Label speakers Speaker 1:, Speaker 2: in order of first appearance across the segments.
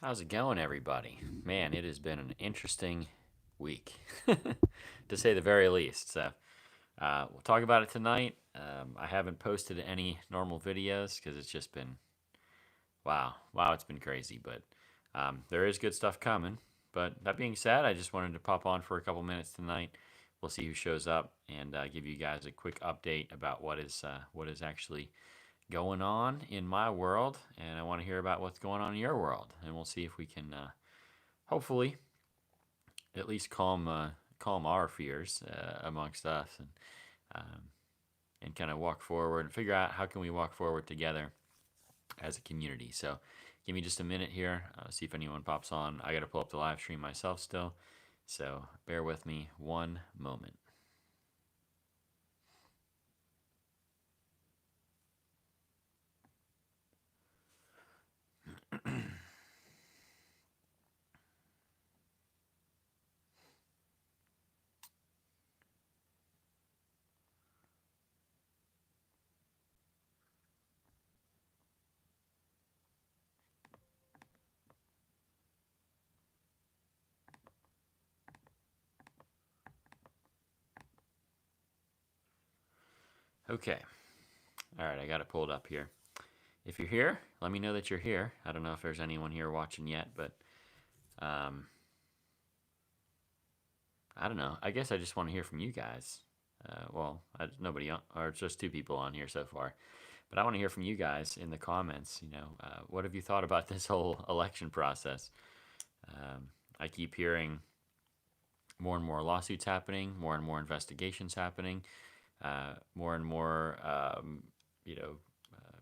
Speaker 1: How's it going, everybody? Man, it has been an interesting week, to say the very least. So, we'll talk about it tonight. I haven't posted any normal videos because it's just been wow, it's been crazy. But there is good stuff coming. But that being said, I just wanted to pop on for a couple minutes tonight. We'll see who shows up and give you guys a quick update about what is actually going on in my world, and I want to hear about what's going on in your world, and we'll see if we can hopefully at least calm our fears amongst us, um, and kind of walk forward and figure out how can we walk forward together as a community. So give me just a minute here, see if anyone pops on. I got to pull up the live stream myself still, so bear with me one moment. Okay, all right, I got it pulled up here. If you're here, let me know that you're here. I don't know if there's anyone here watching yet, but um, I don't know. I guess I just want to hear from you guys. Nobody on, or it's just two people on here so far. But I want to hear from you guys in the comments. What have you thought about this whole election process? I keep hearing more and more lawsuits happening, more and more investigations happening, more and more, you know,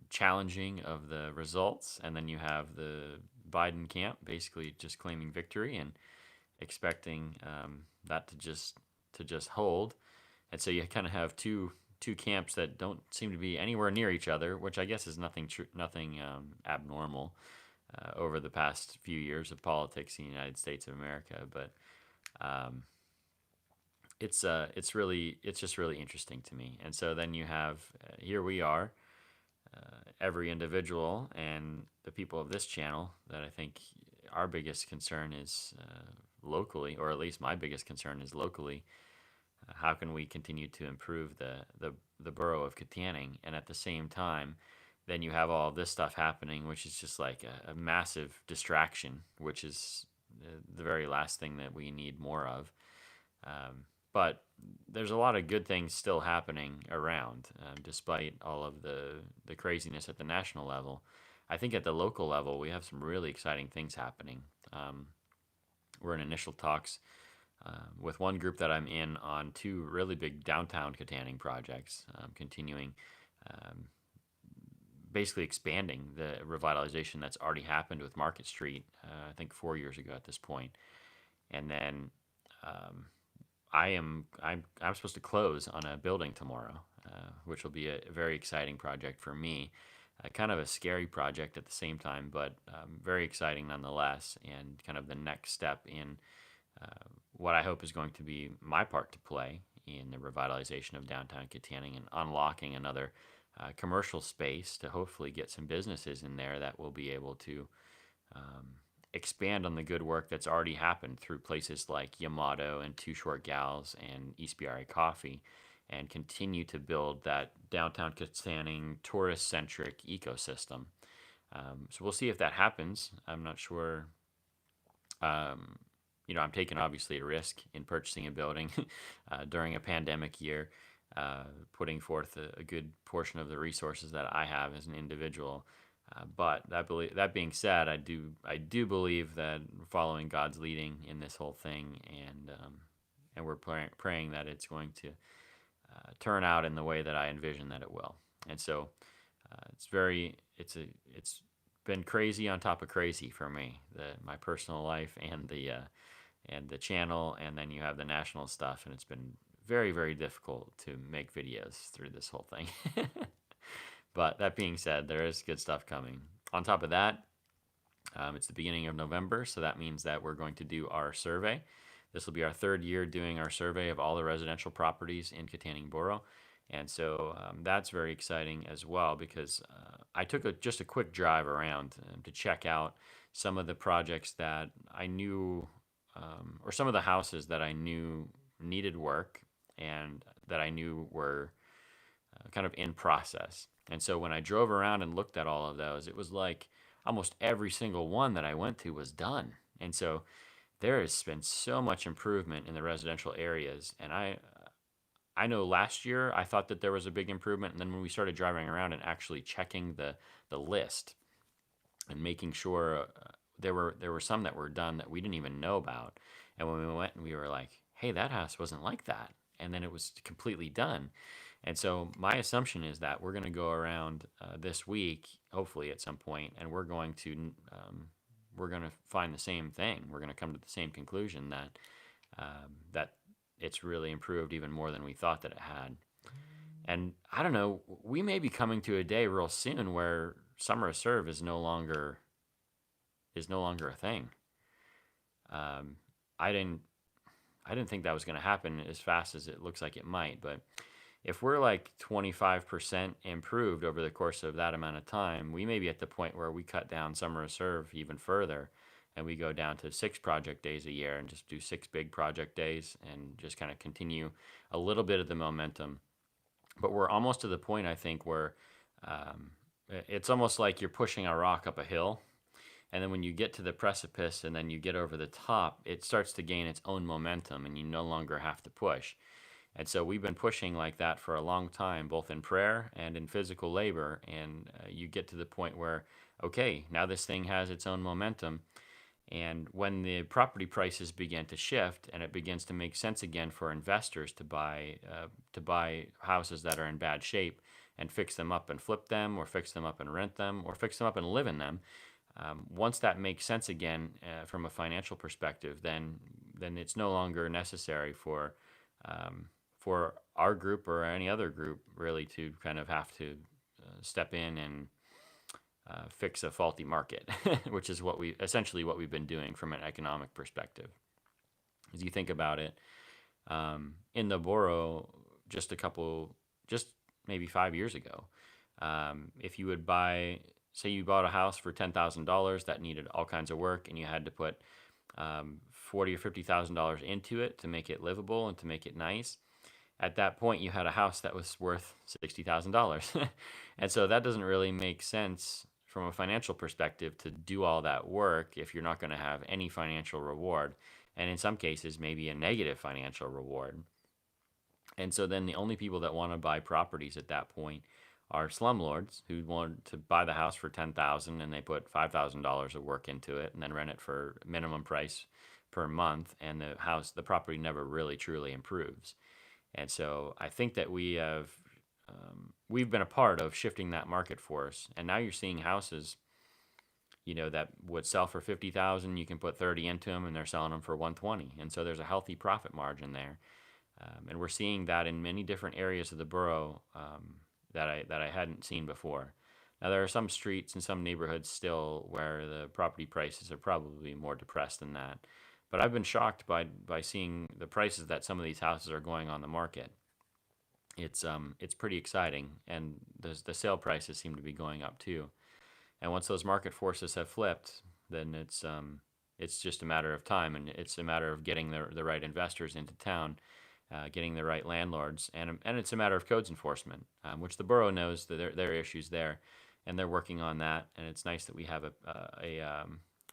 Speaker 1: challenging of the results. And then you have the Biden camp basically just claiming victory and expecting that to just hold. And so you kind of have two camps that don't seem to be anywhere near each other, which I guess is nothing abnormal over the past few years of politics in the United States of America. But um, it's just really interesting to me. And so then you have here we are, every individual and the people of this channel that I think our biggest concern is locally, or at least my biggest concern is locally. How can we continue to improve the borough of Kittanning? And at the same time, then you have all this stuff happening, which is just like a massive distraction, which is the very last thing that we need more of. But there's a lot of good things still happening around, despite all of the craziness at the national level. I think at the local level, we have some really exciting things happening. We're in initial talks with one group that I'm in on two really big downtown Kittanning projects, continuing, um, basically expanding the revitalization that's already happened with Market Street, I think 4 years ago at this point. And then um, I'm supposed to close on a building tomorrow, which will be a very exciting project for me. Kind of a scary project at the same time, but very exciting nonetheless, and kind of the next step in what I hope is going to be my part to play in the revitalization of downtown Kittanning and unlocking another commercial space to hopefully get some businesses in there that will be able to um, expand on the good work that's already happened through places like Yamato and Two Short Gals and East BRA Coffee, and continue to build that downtown Kittanning tourist centric ecosystem. So we'll see if that happens. I'm not sure. Um, I'm taking obviously a risk in purchasing a building during a pandemic year, putting forth a good portion of the resources that I have as an individual. But that being said, I do believe that following God's leading in this whole thing, and we're praying that it's going to turn out in the way that I envision that it will. And so it's been crazy on top of crazy for me, my personal life and the channel, and then you have the national stuff, and it's been very, very difficult to make videos through this whole thing. But that being said, there is good stuff coming. On top of that, it's the beginning of November, so that means that we're going to do our survey. This will be our third year doing our survey of all the residential properties in Kittanning Borough. And so that's very exciting as well, because I took just a quick drive around to check out some of the projects that I knew, or some of the houses that I knew needed work and that I knew were kind of in process. And so when I drove around and looked at all of those, it was like almost every single one that I went to was done. And so there has been so much improvement in the residential areas. And I know last year I thought that there was a big improvement, and then when we started driving around and actually checking the list and making sure there were some that were done that we didn't even know about. And when we went and we were like, hey, that house wasn't like that. And then it was completely done. And so my assumption is that we're going to go around this week, hopefully at some point, and we're going to find the same thing. We're going to come to the same conclusion that it's really improved even more than we thought that it had. And I don't know, we may be coming to a day real soon where summer serve is no longer a thing. Um, I didn't I didn't think that was going to happen as fast as it looks like it might, but if we're like 25% improved over the course of that amount of time, we may be at the point where we cut down summer reserve even further and we go down to 6 project days a year and just do 6 big project days and just kind of continue a little bit of the momentum. But we're almost to the point, I think, where um, it's almost like you're pushing a rock up a hill. And then when you get to the precipice and then you get over the top, it starts to gain its own momentum and you no longer have to push. And so we've been pushing like that for a long time, both in prayer and in physical labor. And you get to the point where, okay, now this thing has its own momentum. And when the property prices begin to shift and it begins to make sense again for investors to buy houses that are in bad shape and fix them up and flip them, or fix them up and rent them, or fix them up and live in them, once that makes sense again from a financial perspective, then it's no longer necessary for our group or any other group really to kind of have to step in and fix a faulty market, which is what we've been doing from an economic perspective. As you think about it, in the borough, just maybe 5 years ago, if you would say you bought a house for $10,000 that needed all kinds of work, and you had to put $40,000 or $50,000 into it to make it livable and to make it nice. At that point, you had a house that was worth $60,000, and so that doesn't really make sense from a financial perspective to do all that work if you're not going to have any financial reward, and in some cases, maybe a negative financial reward. And so then the only people that want to buy properties at that point are slumlords who want to buy the house for 10,000 and they put $5,000 of work into it and then rent it for minimum price per month, and the property never really truly improves. And so I think that we've been a part of shifting that market force, and now you're seeing houses, that would sell for 50,000. You can put 30 into them, and they're selling them for 120, and so there's a healthy profit margin there. And we're seeing that in many different areas of the borough that I hadn't seen before. Now there are some streets and some neighborhoods still where the property prices are probably more depressed than that. But I've been shocked by seeing the prices that some of these houses are going on the market. It's pretty exciting, and the sale prices seem to be going up too. And once those market forces have flipped, then it's just a matter of time, and it's a matter of getting the right investors into town, getting the right landlords, and it's a matter of codes enforcement, which the borough knows that there are issues there, and they're working on that. And it's nice that we have a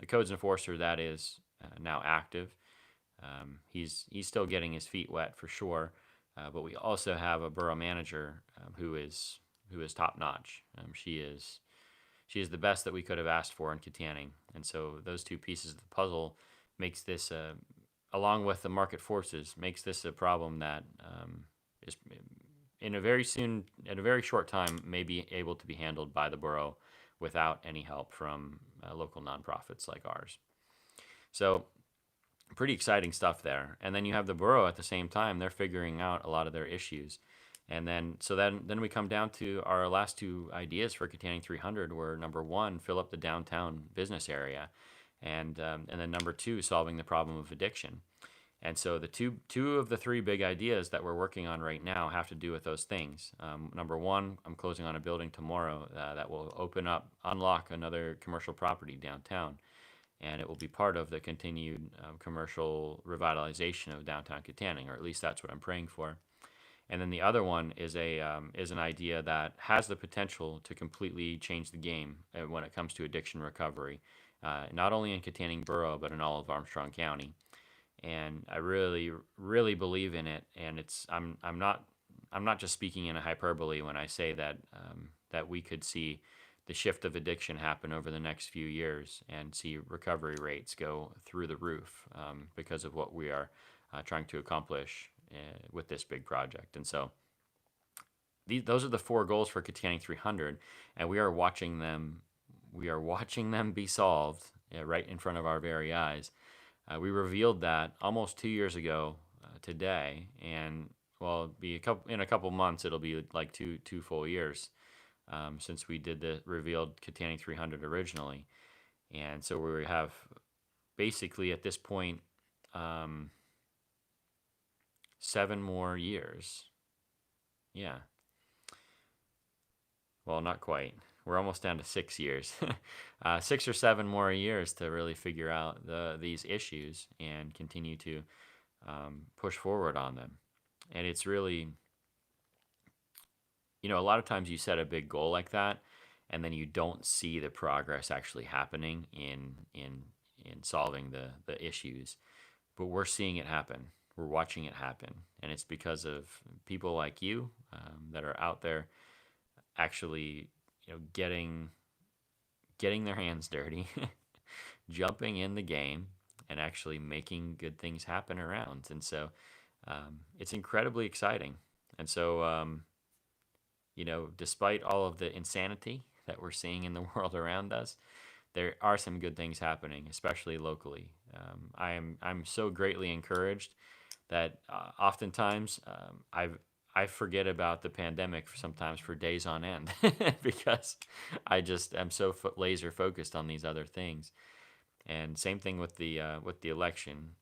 Speaker 1: codes enforcer that is now active. He's still getting his feet wet for sure, but we also have a borough manager who is top notch. She is the best that we could have asked for in Kittanning, and so those two pieces of the puzzle makes this, along with the market forces, makes this a problem that is in a very short time may be able to be handled by the borough without any help from local nonprofits like ours. So pretty exciting stuff there. And then you have the borough at the same time; they're figuring out a lot of their issues. And then we come down to our last two ideas for Kittanning 300 were, number one, fill up the downtown business area, and then number two, solving the problem of addiction. And so the two of the three big ideas that we're working on right now have to do with those things. Number one, I'm closing on a building tomorrow that will unlock another commercial property downtown, and it will be part of the continued commercial revitalization of downtown Kittanning, or at least that's what I'm praying for. And then the other one is an idea that has the potential to completely change the game when it comes to addiction recovery, not only in Kittanning Borough but in all of Armstrong County. And I really, really believe in it. And I'm not just speaking in a hyperbole when I say that that we could see the shift of addiction happen over the next few years and see recovery rates go through the roof because of what we are trying to accomplish with this big project. And so those are the four goals for Kittanning 300, and we are watching them. We are watching them be solved right in front of our very eyes. We revealed that almost 2 years ago today, and well, be in a couple months. It'll be like two full years since we did the revealed Kittanning 300 originally, and so we have basically at this point 7 more years. Yeah. Well, not quite. We're almost down to 6 years. 6 or 7 more years to really figure out these issues and continue to push forward on them. And it's really, a lot of times you set a big goal like that, and then you don't see the progress actually happening in solving the issues. But we're seeing it happen. We're watching it happen, and it's because of people like you that are out there actually, getting their hands dirty, jumping in the game, and actually making good things happen around. And so it's incredibly exciting. And so, despite all of the insanity that we're seeing in the world around us, there are some good things happening, especially locally. I'm so greatly encouraged that oftentimes I forget about the pandemic sometimes for days on end because I just am so laser focused on these other things. And same thing with the election.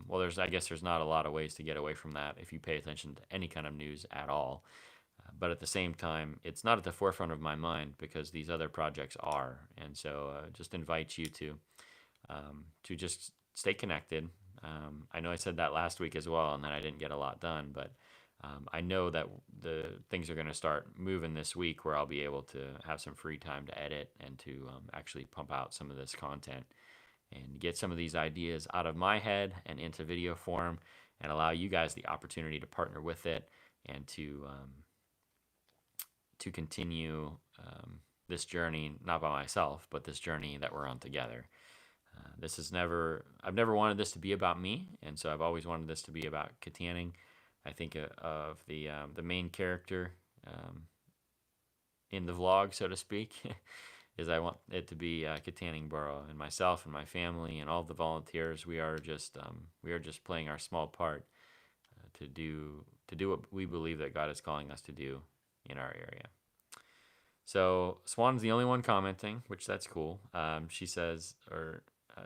Speaker 1: Well, I guess there's not a lot of ways to get away from that if you pay attention to any kind of news at all. But at the same time, it's not at the forefront of my mind because these other projects are. And so, just invite you to just stay connected. I know I said that last week as well, and then I didn't get a lot done, but I know that the things are going to start moving this week where I'll be able to have some free time to edit and to actually pump out some of this content and get some of these ideas out of my head and into video form and allow you guys the opportunity to partner with it and to continue this journey, not by myself, but this journey that we're on together. I've never wanted this to be about me, and so I've always wanted this to be about Kittanning. I think of the main character in the vlog, so to speak, is I want it to be Kittanning Borough, and myself and my family and all the volunteers. We are just playing our small part to do what we believe that God is calling us to do in our area. So Swan's the only one commenting, which that's cool. She says,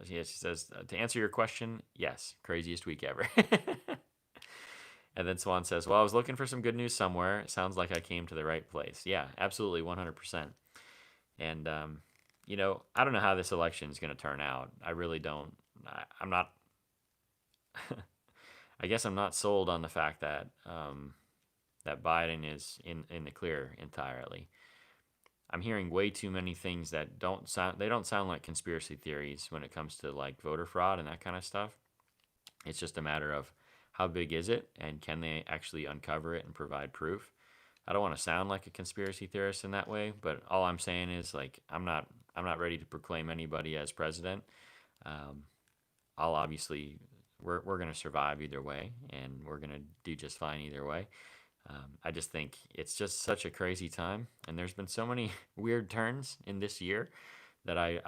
Speaker 1: she says, to answer your question, yes, craziest week ever. And then Swan says, well, I was looking for some good news somewhere. It sounds like I came to the right place. Yeah, absolutely, 100%. And, I don't know how this election is going to turn out. I really don't. I'm not, I guess I'm not sold on the fact that that Biden is in the clear entirely. I'm hearing way too many things that don't sound like conspiracy theories when it comes to like voter fraud and that kind of stuff. It's just a matter of how big is it and can they actually uncover it and provide proof. I don't want to sound like a conspiracy theorist in that way, but all I'm saying is like I'm not ready to proclaim anybody as president. I'll obviously we're going to survive either way, and we're going to do just fine either way. I just think it's just such a crazy time, and there's been so many weird turns in this year that I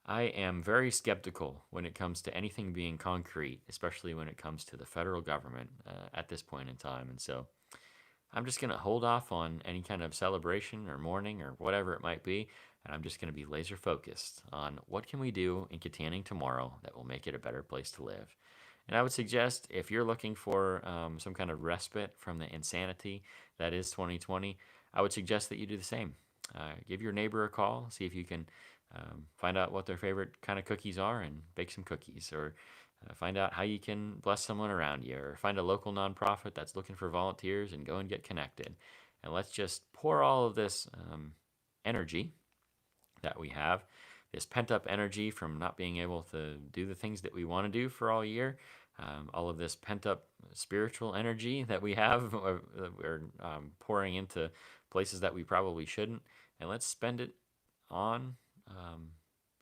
Speaker 1: am very skeptical when it comes to anything being concrete, especially when it comes to the federal government at this point in time. And so I'm just going to hold off on any kind of celebration or mourning or whatever it might be And I'm just going to be laser focused on what can we do in Kittanning tomorrow that will make it a better place to live. And I would suggest if you're looking for some kind of respite from the insanity that is 2020, I would suggest that you do the same. Give your neighbor a call, see if you can find out what their favorite kind of cookies are and bake some cookies, or find out how you can bless someone around you, or find a local nonprofit that's looking for volunteers and go and get connected. And let's just pour all of this energy that we have, this pent up energy from not being able to do the things that we want to do for all year, all of this pent up spiritual energy that we have, we're pouring into places that we probably shouldn't, and let's spend it on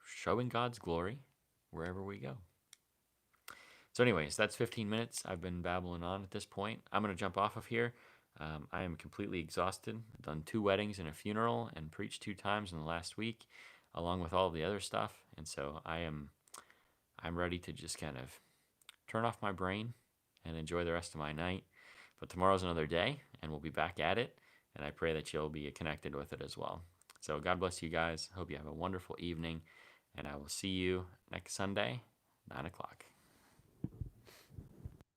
Speaker 1: showing God's glory wherever we go. So, anyways, that's 15 minutes. I've been babbling on at this point. I'm going to jump off of here. I am completely exhausted. I've done 2 weddings and a funeral and preached 2 times in the last week, along with all of the other stuff. And so I'm ready to just kind of turn off my brain and enjoy the rest of my night. But tomorrow's another day, and we'll be back at it. And I pray that you'll be connected with it as well. So God bless you guys. Hope you have a wonderful evening, and I will see you next Sunday, 9 o'clock.